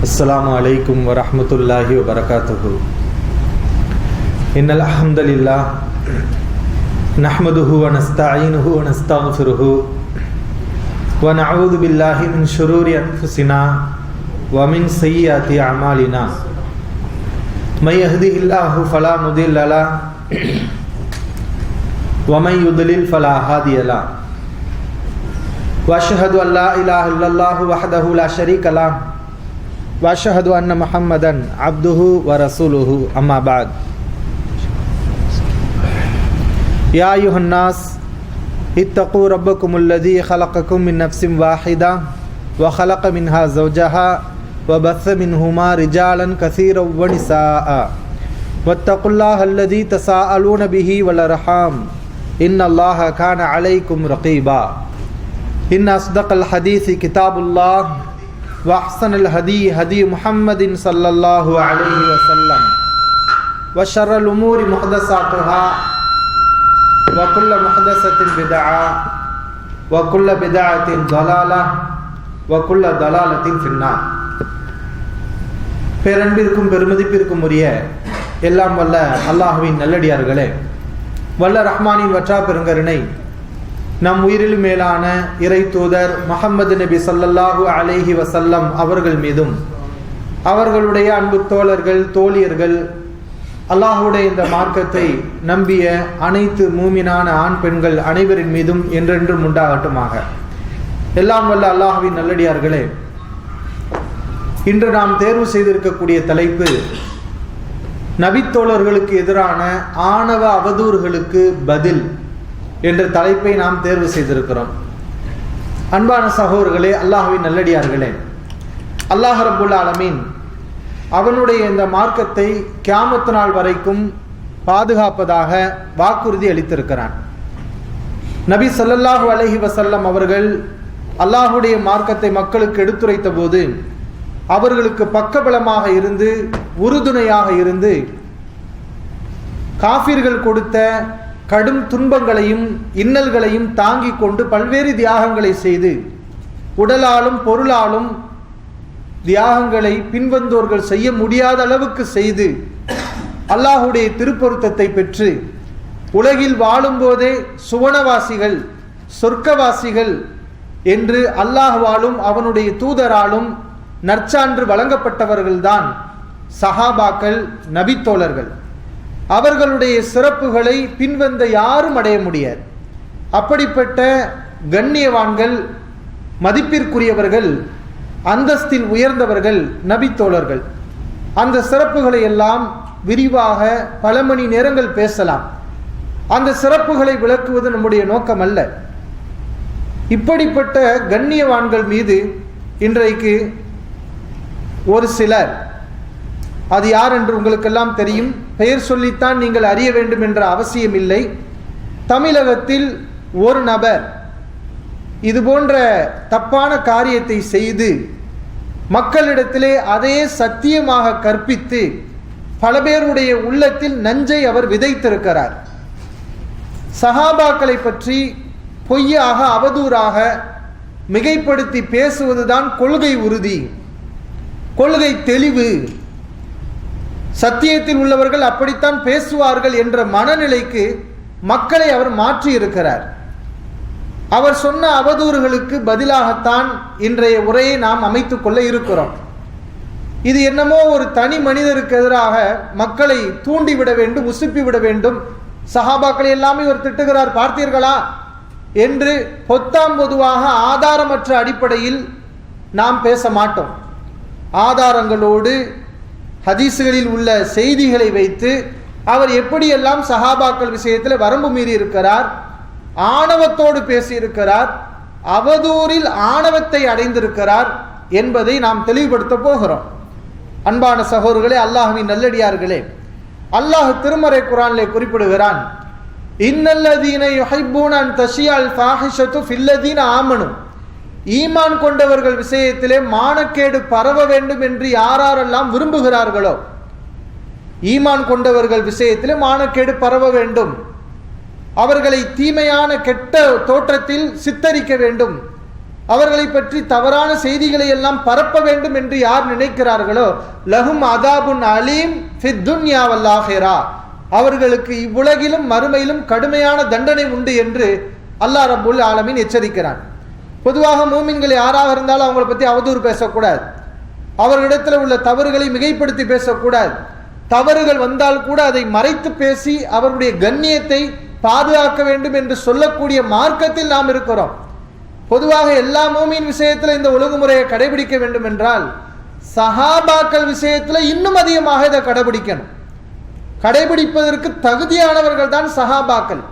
अस्सलामु अलैकुम वरहमतुल्लाहि वबरकातुहु। इन्नल हम्दुलिल्लाह नहमदुहु व नस्तईनुहु व नस्तगफिरुहु व नऊज़ु बिल्लाहि मिन शुरूरि अनफुसिना व मिन सय्यिआति अमालिना। मय यहदिहिल्लाहु फला मुदिल्ल लहु व मय युद्लिल फला हादिय लहु। व अशहदु अन ला इलाहा इल्लल्लाहु वहदहु ला शरीका लहु व अशहदु अन्न मुहम्मदन अब्दुहु व रसूलुहु। अम्मा बाद। या अय्युहन्नास इत्तक़ू रब्बकुमुल्लज़ी खलक़कुम मिन नफ्सिन वाहिदा व खलक़ मिन्हा ज़ौजहा व बस्स मिन्हुमा रिजालन कसीरन व निसाअ वत्तक़ुल्लाहल्लज़ी तसाअलून बिही वल अर्हाम इन्नल्लाह कान अलैकुम रक़ीबा। इन्न अस्दक़ल हदीस किताबुल्लाह व अहसनल हदी हदी मुहम्मदिन सल्लल्लाहु अलैहि वसल्लम व शर्रल उमूरि मुहदसातुहा व कुल्ल मुहदसतिन बिदअ व कुल्ल बिदअतिन दलालह व कुल्ल दलालतिन फिन्नार। பேரன்பிற்கும் பெருமதிப்பிற்கும் உரிய எல்லாம் வல்ல அல்லாஹ்வின் நல்லடியார்களே, வல்ல ரஹ்மானின் வற்றா பெருங்கருணை நம் உயிரிலும் மேலான இறை தூதர் முஹம்மது நபி ஸல்லல்லாஹு அலைஹி வஸல்லம் அவர்கள் மீதும் அவர்களுடைய அன்பு தோழர்கள் தோழியர்கள் அல்லாஹ்வுடைய இந்த மார்க்கத்தை நம்பிய அனைத்து மூமினான ஆண் பெண்கள் அனைவரின் மீதும் என்றென்றும் உண்டாகட்டுமாக. எல்லாம் வல்ல அல்லாஹ்வின் நல்லடியார்களே, இன்று நாம் தேர்வு செய்திருக்கக்கூடிய தலைப்பு நபித்தோழர்களுக்கு எதிரான ஆணவ அவதூறுகளுக்கு பதில் என்ற தலைப்பை நாம் தேர்வு செய்திருக்கிறோம். அன்பான சகோதரர்களே, அல்லாஹ்வின் நல்லடியார்களே, அல்லாஹ் ரப்புல் ஆலமீன் அவனுடைய இந்த மார்க்கத்தை கியாமத் நாள் வரைக்கும் பாதுகாப்பதாக வாக்குறுதி அளித்திருக்கிறான். நபி ஸல்லல்லாஹு அலைஹி வஸல்லம் அவர்கள் அல்லாஹ்வுடைய மார்க்கத்தை மக்களுக்கு எடுத்துரைத்த போது அவர்களுக்கு பக்கபலமாக இருந்து உறுதுணையாக இருந்து காஃபிர்கள் கொடுத்த கடும் துன்பங்களையும் இன்னல்களையும் தாங்கிக் கொண்டு பல்வேறு தியாகங்களை செய்து உடலாலும் பொருளாலும் தியாகங்களை பின்வந்தோர்கள் செய்ய முடியாத அளவுக்கு செய்து அல்லாஹுடைய திருப்பொருத்தத்தை பெற்று உலகில் வாழும்போதே சுவனவாசிகள் சொர்க்கவாசிகள் என்று அல்லாஹ்வாலும் அவனுடைய தூதராலும் நற்சான்று வழங்கப்பட்டவர்கள்தான் சஹாபாக்கள், நபித்தோழர்கள். அவர்களுடைய சிறப்புகளை பின்வந்த யாரும் அடைய முடியாது. அப்படிப்பட்ட கண்ணியவான்கள், மதிப்பிற்குரியவர்கள், அந்தஸ்தில் உயர்ந்தவர்கள் நபித்தோழர்கள். அந்த சிறப்புகளை எல்லாம் விரிவாக பல மணி நேரங்கள் பேசலாம். அந்த சிறப்புகளை விளக்குவது நம்முடைய நோக்கம் அல்ல. இப்படிப்பட்ட கண்ணியவான்கள் மீது இன்றைக்கு ஒரு சிலர், அது யார் என்று உங்களுக்கெல்லாம் தெரியும், பெயர் சொல்லித்தான் நீங்கள் அறிய வேண்டும் என்ற அவசியம் இல்லை. தமிழகத்தில் ஒரு நபர் இது போன்ற தப்பான காரியத்தை செய்து மக்களிடத்திலே அதே சத்தியமாக கற்பித்து பல பேருடைய உள்ளத்தில் நஞ்சை அவர் விதைத்திருக்கிறார். சஹாபாக்களை பற்றி பொய்யாக அவதூறாக மிகைப்படுத்தி பேசுவதுதான் கொள்கை உறுதி, கொள்கை தெளிவு, சத்தியத்தில் உள்ளவர்கள் அப்படித்தான் பேசுவார்கள் என்ற மனநிலைக்கு மக்களை அவர் மாற்றி இருக்கிறார். அவர் சொன்ன அவதூறுகளுக்கு பதிலாகத்தான் இன்றைய உரையை நாம் அமைத்துக் கொள்ள இருக்கிறோம். இது என்னமோ ஒரு தனி மனிதருக்கு எதிராக மக்களை தூண்டிவிட வேண்டும், உசுப்பிவிட வேண்டும், சஹாபாக்களை எல்லாமே இவர் திட்டுகிறார் பார்த்தீர்களா என்று பொத்தாம் பொதுவாக ஆதாரமற்ற அடிப்படையில் நாம் பேச மாட்டோம். ஆதாரங்களோடு ஹதீஸுகளில் உள்ள செய்திகளை வைத்து அவர் எப்படியெல்லாம் சஹாபாக்கள் விஷயத்தில் வரம்பு மீறி இருக்கிறார், ஆணவத்தோடு பேசியிருக்கிறார், அவதூறில் ஆணவத்தை அடைந்திருக்கிறார் என்பதை நாம் தெளிவுபடுத்த போகிறோம். அன்பான சகோதரர்களே, அல்லாஹ்வின் நல்லடியார்களே, அல்லாஹ் திருமறை குர்ஆனிலே குறிப்பிடுகிறான், இன்னல்லதீன யுஹிப்பூன அன் தஷியல் ஃபாஹிஷத்து ஃபில்லதீன ஆமனு. ஈமான் கொண்டவர்கள் விஷயத்திலே மானக்கேடு பரவ வேண்டும் என்று யாரெல்லாம் விரும்புகிறார்களோ, ஈமான் கொண்டவர்கள் விஷயத்திலே மானக்கேடு பரவ வேண்டும், அவர்களை தீமையான கெட்ட தோற்றத்தில் சித்தரிக்க வேண்டும், அவர்களை பற்றி தவறான செய்திகளை எல்லாம் பரப்ப வேண்டும் என்று யார் நினைக்கிறார்களோ லஹும் அதாபுன் அலீம் ஃபித் துன்யா வல் ஆஹிரா, அவர்களுக்கு இவ்வுலகிலும் மறுமையிலும் கடுமையான தண்டனை உண்டு என்று அல்லாஹ் ரப்புல் ஆலமீன் எச்சரிக்கிறான். பொதுவாக மூமின்கள் யாராக இருந்தாலும் அவங்களை பற்றி அவதூறு பேசக்கூடாது, அவர்களிடத்தில் உள்ள தவறுகளை மிகைப்படுத்தி பேசக்கூடாது. தவறுகள் வந்தால் கூட அதை மறைத்து பேசி அவருடைய கண்ணியத்தை பாதுகாக்க வேண்டும் என்று சொல்லக்கூடிய மார்க்கத்தில் நாம் இருக்கிறோம். பொதுவாக எல்லா மூமின் விஷயத்தில் இந்த ஒழுங்குமுறையை கடைபிடிக்க வேண்டும் என்றால் சஹாபாக்கள் விஷயத்தில் இன்னும் அதிகமாக இதை கடைபிடிக்கணும். கடைபிடிப்பதற்கு தகுதியானவர்கள் தான் சஹாபாக்கள்.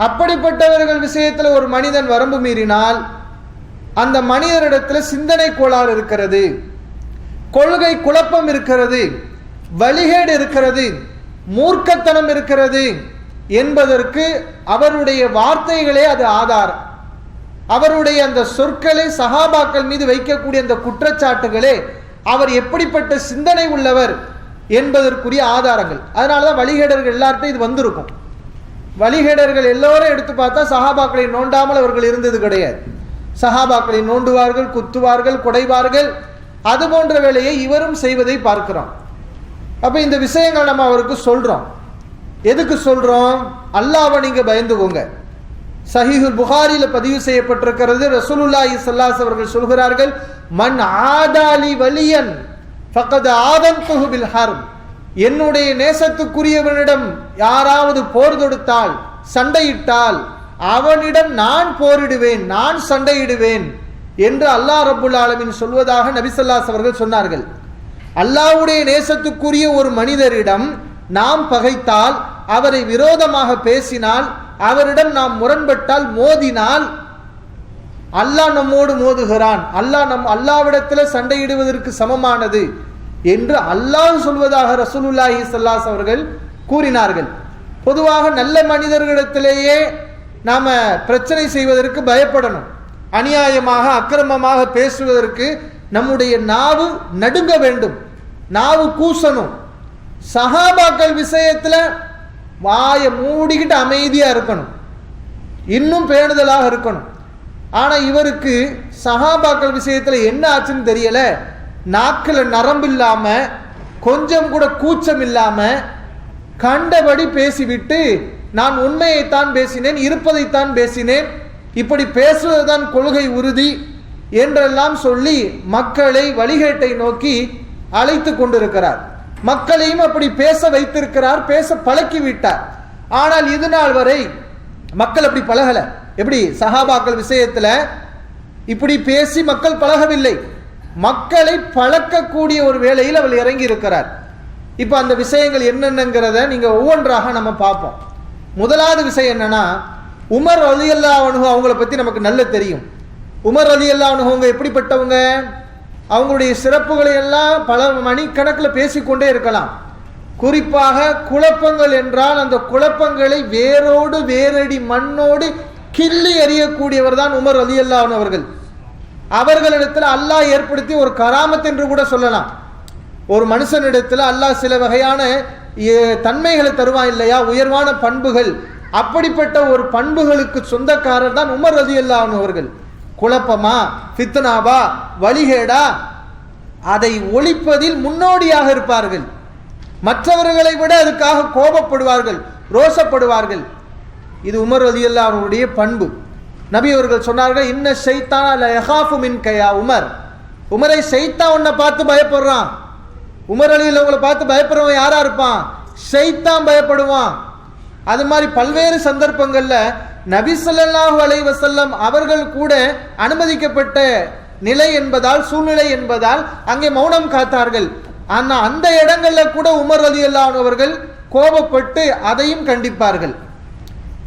அப்படிப்பட்டவர்கள் விஷயத்தில் ஒரு மனிதன் வரம்பு மீறினால் அந்த மனிதனிடத்தில் சிந்தனை கோளாறு இருக்கிறது, கொள்கை குழப்பம் இருக்கிறது, வழிகேடு இருக்கிறது, மூர்க்கத்தனம் இருக்கிறது என்பதற்கு அவருடைய வார்த்தைகளே அது ஆதாரம். அவருடைய அந்த சொற்களை சஹாபாக்கள் மீது வைக்கக்கூடிய அந்த குற்றச்சாட்டுகளே அவர் எப்படிப்பட்ட சிந்தனை உள்ளவர் என்பதற்குரிய ஆதாரங்கள். அதனாலதான் வழிகேடர்கள் எல்லார்ட்டும் இது வந்திருக்கும். வழிகேடர்கள் எல்லோரும் எடுத்து பார்த்தா சஹாபாக்களை நோண்டாமல் அவர்கள் இருந்தது கிடையாது. சஹாபாக்களை நோண்டுவார்கள், குத்துவார்கள், குடைவார்கள். அது போன்ற வேலையை இவரும் செய்வதை பார்க்கிறோம். அப்ப இந்த விஷயங்கள் நம்ம அவருக்கு சொல்றோம். எதுக்கு சொல்றோம்? அல்லாஹ்வை நீங்க பயந்துக்கோங்க. சஹீஹுல் புகாரில பதிவு செய்யப்பட்டிருக்கிறது, ரசூலுல்லாஹி ஸல்லல்லாஹு அலைஹி அவர்கள் சொல்கிறார்கள், மன் ஆதாலி வலியன் ஃபக்கத் ஆதன்துஹு பில் ஹர்ப், என்னுடைய நேசத்துக்குரியவனிடம் யாராவது போர் தொடுத்தால், சண்டையிட்டால் அவனிடம் நான் போரிடுவேன், நான் சண்டையிடுவேன் என்று அல்லாஹ் ரப்புல் ஆலமீன் சொல்வதாக நபி ஸல்லல்லாஹு அலைஹி அவர்கள் சொன்னார்கள். அல்லாஹ்வுடைய நேசத்துக்குரிய ஒரு மனிதரிடம் நாம் பகைத்தால், அவரை விரோதமாக பேசினால், அவரிடம் நாம் முரண்பட்டால், மோதினால், அல்லாஹ் நம்மோடு மோதுகிறான், அல்லாஹ்விடத்தில் சண்டையிடுவதற்கு சமமானது என்று அல்லாஹ் சொல்வதாக ரசூலுல்லாஹி ஸல்லல்லாஹு அலைஹி அவர்கள் கூறினார்கள். பொதுவாக நல்ல மனிதர்களிடத்திலேயே நாம பிரச்சனை செய்வதற்கு பயப்படணும். அநியாயமாக அக்கிரமமாக பேசுவதற்கு நம்முடைய நாவு நடுங்க வேண்டும், நாவு கூசணும். சஹாபாக்கள் விஷயத்துல வாயை மூடிக்கிட்டு அமைதியா இருக்கணும், இன்னும் பேணுதலாக இருக்கணும். ஆனா இவருக்கு சஹாபாக்கள் விஷயத்துல என்ன ஆச்சுன்னு தெரியல, நாக்கில் நரம்பு இல்லாம, கொஞ்சம் கூட கூச்சம் இல்லாம கண்டபடி பேசிவிட்டு, நான் உண்மையைத்தான் பேசினேன், இருப்பதைத்தான் பேசினேன், இப்படி பேசுவதுதான் கொள்கை உறுதி என்றெல்லாம் சொல்லி மக்களை வழிகேட்டை நோக்கி அழைத்து கொண்டிருக்கிறார். மக்களையும் அப்படி பேச வைத்திருக்கிறார், பேச பழக்கி விட்டார். ஆனால் இது நாள் வரை மக்கள் அப்படி பழகல. எப்படி? சஹாபாக்கள் விஷயத்துல இப்படி பேசி மக்கள் பழகவில்லை. மக்களை பழக்கக்கூடிய ஒரு வேளையில் அவள் இறங்கி இருக்கிறார். இப்ப அந்த விஷயங்கள் என்னென்னங்கிறத நீங்க ஒவ்வொன்றாக நம்ம பார்ப்போம். முதலாவது விஷயம் என்னன்னா, உமர் ரலியல்லாஹு அன்ஹு அவங்கள பத்தி நமக்கு நல்ல தெரியும். உமர் ரலியல்லாஹு அன்ஹு அவங்க எப்படிப்பட்டவங்க? அவங்களுடைய சிறப்புகளை எல்லாம் பல மணிக்கணக்கில் பேசிக்கொண்டே இருக்கலாம். குறிப்பாக குழப்பங்கள் என்றால் அந்த குழப்பங்களை வேரோடு வேரடி மண்ணோடு கிள்ளி எறியக்கூடியவர் தான் உமர் ரலியல்லாஹு அன்ஹு அவர்கள். அவர்களிடத்தில் அல்லாஹ் ஏற்படுத்தி ஒரு கராமத் என்று கூட சொல்லலாம். ஒரு மனுஷனிடத்தில் அல்லாஹ் சில வகையான தன்மைகளை தருவான் இல்லையா, உயர்வான பண்புகள். அப்படிப்பட்ட ஒரு பண்புகளுக்கு சொந்தக்காரர் தான் உமர் ரலியல்லாஹு அன்ஹு அவர்கள். குழப்பமா, ஃபித்னாவா, வழிகேடா, அதை ஒழிப்பதில் முன்னோடியாக இருப்பார்கள். மற்றவர்களை விட அதுக்காக கோபப்படுவார்கள், ரோசப்படுவார்கள். இது உமர் ரலியல்லாஹு அன்ஹுடைய பண்பு. நபி அவர்கள் சொன்னார்கள், இன்ன ஷைத்தான ல யகாஃபு மின்க யா உமர். உமரை ஷைத்தான் உன்னை பார்த்து பயப்படுறான். உமர் ரலியல்லாஹு அன்ஹுவை பார்த்து பயப்படுறவன் யாரா இருப்பான்? ஷைத்தான் பயப்படுவான். அது மாதிரி பல்வேறு சந்தர்ப்பங்கள்ல நபி ஸல்லல்லாஹு அலைஹி வஸல்லம் அவர்கள் கூட அனுமதிக்கப்பட்ட நிலை என்பதால், சூழ்நிலை என்பதால் அங்கே மௌனம் காத்தார்கள். ஆனா அந்த இடங்கள்ல கூட உமர் ரலியல்லாஹு அன்ஹு அவர்கள் கோபப்பட்டு அதையும் கண்டிப்பார்கள்.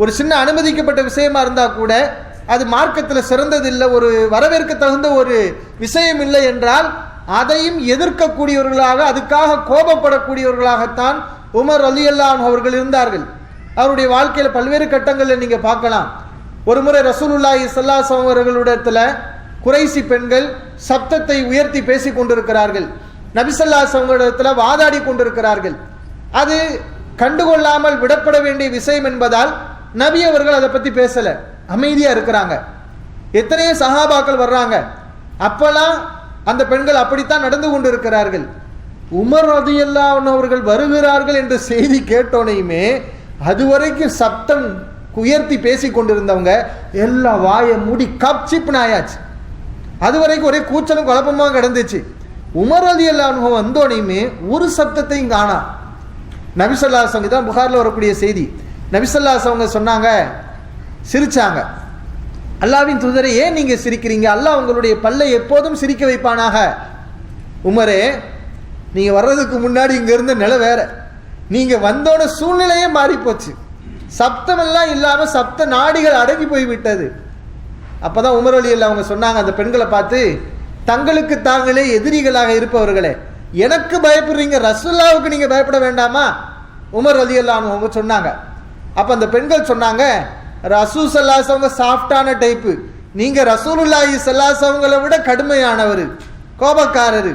ஒரு சின்ன அனுமதிக்கப்பட்ட விஷயமா இருந்தா கூட அது மார்க்கத்தில் சிறந்ததில்லை, ஒரு வரவேற்க தகுந்த ஒரு விஷயம் இல்லை என்றால் அதையும் எதிர்க்கக்கூடியவர்களாக, அதுக்காக கோபப்படக்கூடியவர்களாகத்தான் உமர் ரலியல்லாஹு அன்ஹு அவர்கள் இருந்தார்கள். அவருடைய வாழ்க்கையில பல்வேறு கட்டங்களில் நீங்க பார்க்கலாம். ஒரு முறை ரசூலுல்லாஹி ஸல்லல்லாஹு அலைஹி வஸல்லம் அவர்களிடத்துல குறைசி பெண்கள் சப்தத்தை உயர்த்தி பேசிக் கொண்டிருக்கிறார்கள். நபி ஸல்லல்லாஹு அலைஹி வஸல்லம் இடத்துல வாதாடி கொண்டிருக்கிறார்கள். அது கண்டுகொள்ளாமல் விடப்பட வேண்டிய விஷயம் என்பதால் நபி அவர்கள் அதை பத்தி பேசல, அமைதியா இருக்கிறாங்க. எத்தனையோ சஹாபாக்கள் வர்றாங்க. அப்பெல்லாம் அந்த பெண்கள் அப்படித்தான் நடந்து கொண்டு இருக்கிறார்கள். உமர் ரலியல்லாஹு அன்ஹு அவர்கள் வருகிறார்கள் என்ற செய்தி கேட்டோனையுமே அதுவரைக்கும் சப்தம் உயர்த்தி பேசி கொண்டிருந்தவங்க எல்லா வாயை மூடி கப்சிப்னு ஆயாச்சு. அது வரைக்கும் ஒரே கூச்சலும் குழப்பமாக கிடந்துச்சு. உமர் ரலியல்லாஹு அன்ஹு வந்தோனையுமே ஒரு சப்தத்தையும் காணா. நபி ஸல்லல்லாஹு அலைஹி வஸல்லம் தான் புகாரில் வரக்கூடிய செய்தி. நபி ஸல்லல்லாஹு அலைஹி வஸல்லம் சொன்னாங்க, சிரிச்சாங்க. அல்லாஹ்வின் தூதரே, ஏன் நீங்க சிரிக்கிறீங்க? அல்லாஹ் உங்களுடைய பல்லை எப்போதும் சிரிக்க வைப்பானாக. உமரே, நீங்க வர்றதுக்கு முன்னாடி இங்க இருந்த நிலை வேற, நீங்க வந்தோட சூழ்நிலையே மாறி போச்சு. சப்தமெல்லாம் இல்லாம சப்த நாடிகள் அடங்கி போய்விட்டது. அப்பதான் உமர் ரலியல்லாஹு அவங்க சொன்னாங்க அந்த பெண்களை பார்த்து, தங்களுக்கு தாங்களே எதிரிகளாக இருப்பவர்களே, எனக்கு பயப்படுறீங்க, ரசூலுல்லாஹ்வுக்கு நீங்க பயப்பட வேண்டாமா? உமர் ரலியல்லாஹு அவங்க சொன்னாங்க. அப்ப அந்த பெண்கள் சொன்னாங்க, ரசூல் ஸல்லல்லாஹு அலைஹி வஸல்லம் சாஃப்டான டைப்பு, நீங்க ரசூலுல்லாஹி ஸல்லல்லாஹு அலைஹி வஸல்லம் விட கடுமையானவர், கோபக்காரர்.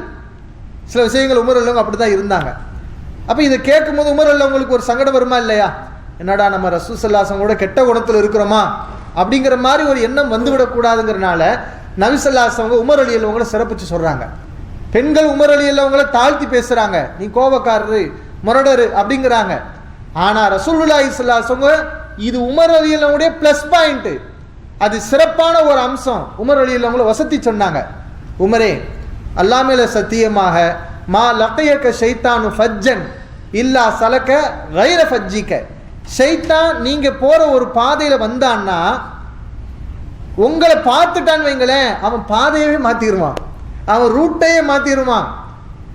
சில விஷயங்கள் உமர் ரலியல்லாஹு அப்படிதான் இருந்தாங்க. அப்ப இதை கேட்கும்போது உமர் ரலியல்லாஹு ஒரு சங்கடம் வருமா இல்லையா? என்னடா நம்ம ரசூல் ஸல்லல்லாஹு அலைஹி வஸல்லம் கூட கெட்ட குணத்தில் இருக்கிறோமா அப்படிங்கிற மாதிரி ஒரு எண்ணம் வந்துவிடக்கூடாதுங்கிறனால நபி ஸல்லல்லாஹு அலைஹி வஸல்லம் உமர் ரலியல்லாஹு சிறப்பிச்சு சொல்றாங்க. பெண்கள் உமர் ரலியல்லாஹு தாழ்த்தி பேசுறாங்க, நீ கோபக்காரரு, முரடரு அப்படிங்கிறாங்க. ஆனா ரசூலுல்லாஹி ஸல்லல்லாஹு அலைஹி வஸல்லம் இது உமர் ரலியல்லாஹுடைய ப்ளஸ் பாயிண்ட், அது சிறப்பான ஒரு அம்சம். உமர் ரலியல்லாஹு வசதி சொன்னாங்க, உமரே, அல்லாஹ் மேல சத்தியமாக, மா லக்கையக ஷைத்தானு ஃபஜ்ஜன் இல்லா சலக கைர ஃபஜ்ஜிக, ஷைத்தான் நீங்க போற ஒரு பாதையில வந்தான்னா உங்களை பார்த்துட்டான்னு வைங்களேன், அவன் பாதையவே மாத்திடுவான், அவன் ரூட்டையே மாத்திடுவான்.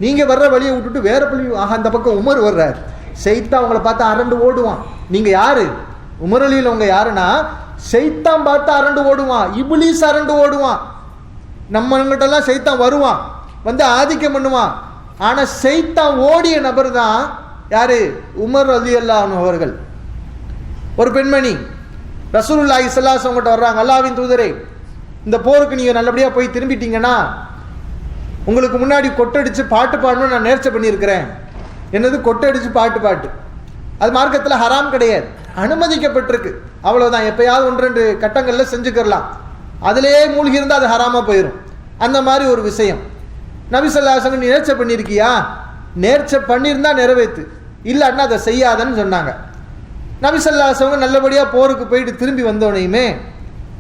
நீங்க வர்ற வழியை விட்டுட்டு வேற வழி, அந்த பக்கம் உமர் வர்றார், ஷைத்தான் உங்களை பார்த்து அரண்டு ஓடுவான். நீங்க யாரு? உமர் ரலியல்லாஹு அவங்க யாருன்னா, ஷைத்தான் பார்த்து அரண்டு ஓடுவான், இப்லீஸ் அரண்டு ஓடுவான். நம்ம கிட்டலாம் ஷைத்தான் வருவான், வந்து ஆதிக்கம் பண்ணுவான். ஆனா ஷைத்தான் ஓடிய நபர் தான் யாரு? உமர் ரலியல்லாஹு அன்ஹு அவர்கள். ஒரு பெண்மணி ரசூலுல்லாஹி ஸல்லல்லாஹு அலைஹி வஸல்லம் வர்றாங்க, அல்லாஹ்வின் தூதரே, இந்த போருக்கு நீங்க நல்லபடியா போய் திரும்பிட்டீங்கன்னா உங்களுக்கு முன்னாடி கொட்டடிச்சு பாட்டு பாடணும்னு நான் நேர்ச்சை பண்ணியிருக்கிறேன். என்னது கொட்டடிச்சு பாட்டு? அது மார்க்கத்தில் ஹராம் கிடையாது, அனுமதிக்கப்பட்டிருக்கு. அவ்வளவுதான். எப்பயாவது ஒன்று ரெண்டு கட்டங்கள்ல செஞ்சுக்கலாம், அதிலேயே மூழ்கி இருந்தால் அது ஹராமா போயிடும். அந்த மாதிரி ஒரு விஷயம் நபி ஸல்லல்லாஹு அலைஹி வஸல்லம் நேர்ச்சை பண்ணியிருக்கியா? நேர்ச்சை பண்ணியிருந்தா நிறைவேற்று, இல்லைன்னா அதை செய்யாதன்னு சொன்னாங்க. நபி ஸல்லல்லாஹு அலைஹி வஸல்லம் நல்லபடியா போருக்கு போயிட்டு திரும்பி வந்தோனையுமே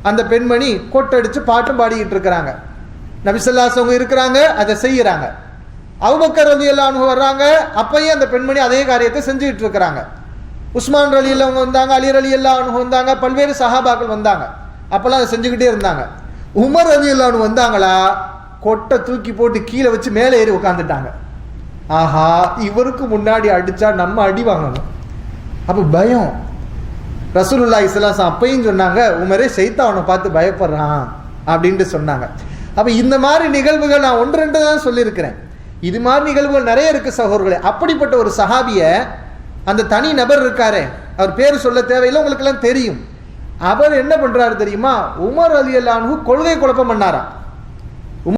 அந்த பெண்மணி கொட்டடிச்சு பாட்டும் பாடிக்கிட்டு இருக்கிறாங்க. நபி ஸல்லல்லாஹு அலைஹி வஸல்லம் இருக்கிறாங்க, அதை செய்யறாங்க. அபூபக்கர் ரலியல்லாஹு அன்ஹு வர்றாங்க, அப்பயும் அந்த பெண்மணி அதே காரியத்தை செஞ்சுக்கிட்டு இருக்கிறாங்க. உஸ்மான் ரலியல்லாஹு அன்ஹு வந்தாங்க, அலி ரலியல்லாஹு அன்ஹு வந்தாங்க, பல்வேறு சஹாபாக்கள் வந்தாங்க. அப்பெல்லாம் அதை செஞ்சுக்கிட்டே இருந்தாங்க. உமர் ரலியல்லாஹு அன்ஹு வந்தாங்களா, கொட்டை தூக்கி போட்டு கீழே வச்சு மேலே ஏறி உட்காந்துட்டாங்க. ஆஹா, இவருக்கு முன்னாடி அடிச்சா நம்ம அடி வாங்கணும். அப்போ பயம். ரசூலுல்லாஹி ஸல்லல்லாஹு அலைஹி வஸல்லம் அப்பையும் சொன்னாங்க, உமரே, ஷைத்தான் அவனை பார்த்து பயப்படுறான் அப்படின்ட்டு சொன்னாங்க. அப்போ இந்த மாதிரி நிகழ்வுகள் நான் ஒன்று ரெண்டு தான் சொல்லியிருக்கிறேன். இது மாதிரி நிகழ்வுகள் நிறைய இருக்கு சகோதரர்களே. அப்படிப்பட்ட ஒரு சஹாபிய, அந்த தனி நபர் இருக்காரே, அவர் பேர் சொல்ல தேவையில்லை, உங்களுக்கு எல்லாம் தெரியும். அவர் என்ன பண்றாரு தெரியுமா? உமர் ரலியல்லாஹு அன்ஹு கொள்கை குழப்பம் பண்ணாராம்.